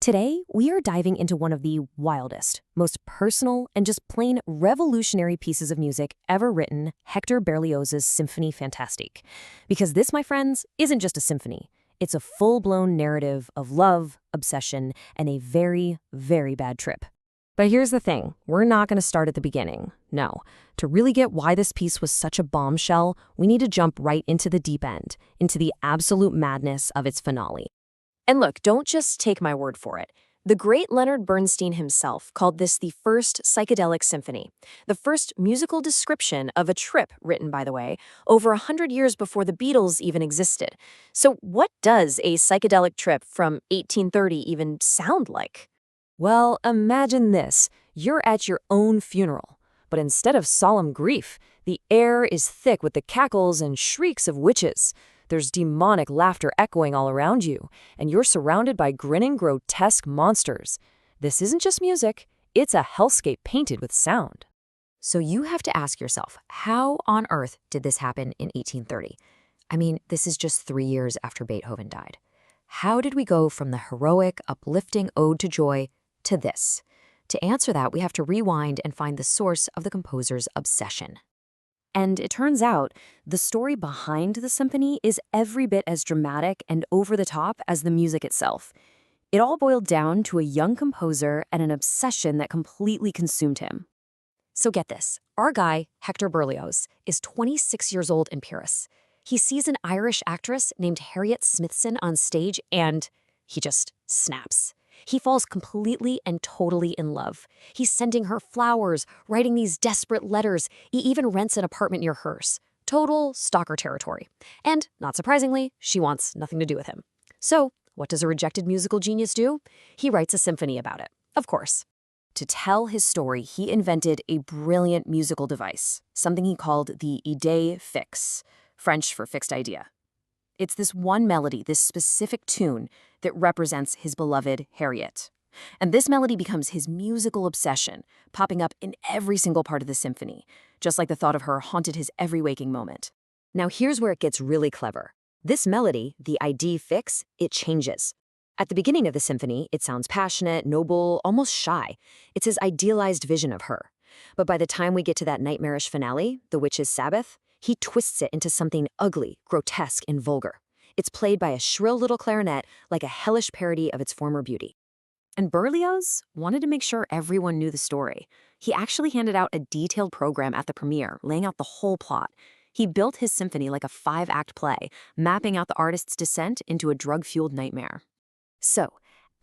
Today, we are diving into one of the wildest, most personal, and just plain revolutionary pieces of music ever written, Hector Berlioz's Symphonie fantastique. Because this, my friends, isn't just a symphony. It's a full-blown narrative of love, obsession, and a very, very bad trip. But here's the thing, we're not going to start at the beginning. No. To really get why this piece was such a bombshell, we need to jump right into the deep end, into the absolute madness of its finale. And look, don't just take my word for it. The great Leonard Bernstein himself called this the first psychedelic symphony, the first musical description of a trip written, by the way, over 100 years before the Beatles even existed. So what does a psychedelic trip from 1830 even sound like? Well, imagine this. You're at your own funeral, but instead of solemn grief, the air is thick with the cackles and shrieks of witches. There's demonic laughter echoing all around you, and you're surrounded by grinning, grotesque monsters. This isn't just music, it's a hellscape painted with sound. So you have to ask yourself, how on earth did this happen in 1830? I mean, this is just 3 years after Beethoven died. How did we go from the heroic, uplifting ode to joy to this? To answer that, we have to rewind and find the source of the composer's obsession. And it turns out, the story behind the symphony is every bit as dramatic and over-the-top as the music itself. It all boiled down to a young composer and an obsession that completely consumed him. So get this, our guy, Hector Berlioz, is 26 years old in Paris. He sees an Irish actress named Harriet Smithson on stage and he just snaps. He falls completely and totally in love. He's sending her flowers, writing these desperate letters. He even rents an apartment near hers. Total stalker territory. And, not surprisingly, she wants nothing to do with him. So, what does a rejected musical genius do? He writes a symphony about it, of course. To tell his story, he invented a brilliant musical device, something he called the idée fixe, French for fixed idea. It's this one melody, this specific tune, that represents his beloved Harriet. And this melody becomes his musical obsession, popping up in every single part of the symphony, just like the thought of her haunted his every waking moment. Now here's where it gets really clever. This melody, the idée fixe, it changes. At the beginning of the symphony, it sounds passionate, noble, almost shy. It's his idealized vision of her. But by the time we get to that nightmarish finale, the witch's Sabbath, he twists it into something ugly, grotesque, and vulgar. It's played by a shrill little clarinet like a hellish parody of its former beauty. And Berlioz wanted to make sure everyone knew the story. He actually handed out a detailed program at the premiere, laying out the whole plot. He built his symphony like a 5-act play, mapping out the artist's descent into a drug-fueled nightmare. So,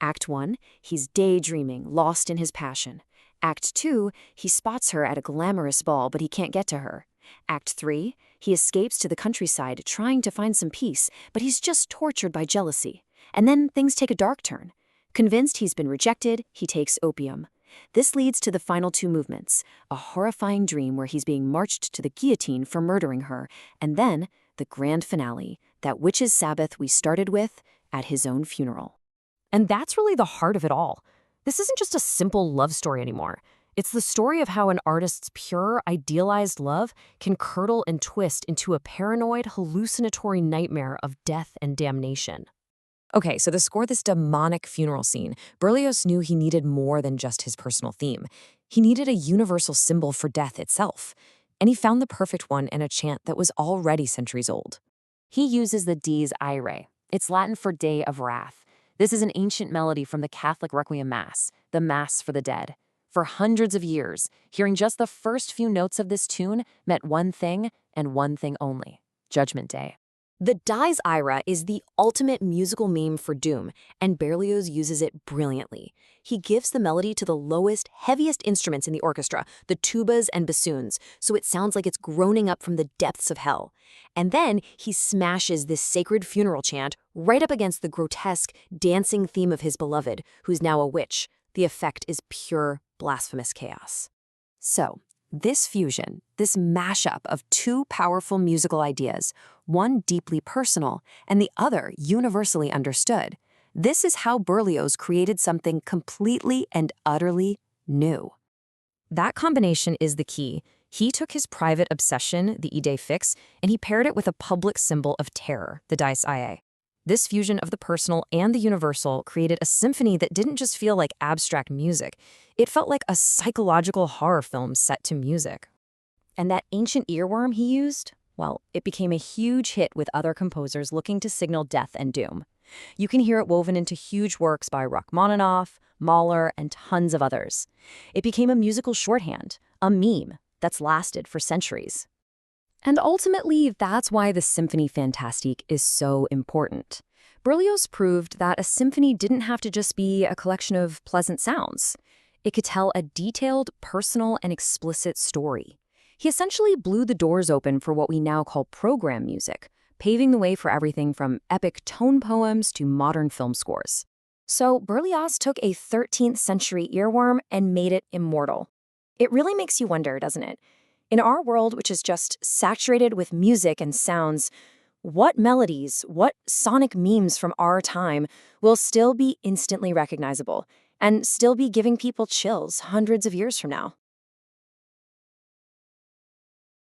Act 1, he's daydreaming, lost in his passion. Act 2, he spots her at a glamorous ball, but he can't get to her. Act 3, he escapes to the countryside trying to find some peace, but he's just tortured by jealousy. And then things take a dark turn. Convinced he's been rejected, he takes opium. This leads to the final 2 movements, a horrifying dream where he's being marched to the guillotine for murdering her, and then the grand finale, that witch's Sabbath we started with at his own funeral. And that's really the heart of it all. This isn't just a simple love story anymore. It's the story of how an artist's pure, idealized love can curdle and twist into a paranoid, hallucinatory nightmare of death and damnation. Okay, so to score this demonic funeral scene, Berlioz knew he needed more than just his personal theme. He needed a universal symbol for death itself. And he found the perfect one in a chant that was already centuries old. He uses the Dies Irae. It's Latin for Day of Wrath. This is an ancient melody from the Catholic Requiem Mass, the Mass for the Dead. For hundreds of years, hearing just the first few notes of this tune meant one thing and one thing only: Judgment Day. The Dies Irae is the ultimate musical meme for doom, and Berlioz uses it brilliantly. He gives the melody to the lowest, heaviest instruments in the orchestra, the tubas and bassoons, so it sounds like it's groaning up from the depths of hell. And then he smashes this sacred funeral chant right up against the grotesque, dancing theme of his beloved, who's now a witch. The effect is pure, blasphemous chaos. So, this fusion, this mashup of 2 powerful musical ideas, one deeply personal and the other universally understood, this is how Berlioz created something completely and utterly new. That combination is the key. He took his private obsession, the idée fixe, and he paired it with a public symbol of terror, the Dies Irae. This fusion of the personal and the universal created a symphony that didn't just feel like abstract music. It felt like a psychological horror film set to music. And that ancient earworm he used? Well, it became a huge hit with other composers looking to signal death and doom. You can hear it woven into huge works by Rachmaninoff, Mahler, and tons of others. It became a musical shorthand, a meme, that's lasted for centuries. And ultimately, that's why the Symphonie fantastique is so important. Berlioz proved that a symphony didn't have to just be a collection of pleasant sounds. It could tell a detailed, personal, and explicit story. He essentially blew the doors open for what we now call program music, paving the way for everything from epic tone poems to modern film scores. So Berlioz took a 13th century earworm and made it immortal. It really makes you wonder, doesn't it? In our world, which is just saturated with music and sounds, what melodies, what sonic memes from our time will still be instantly recognizable and still be giving people chills hundreds of years from now?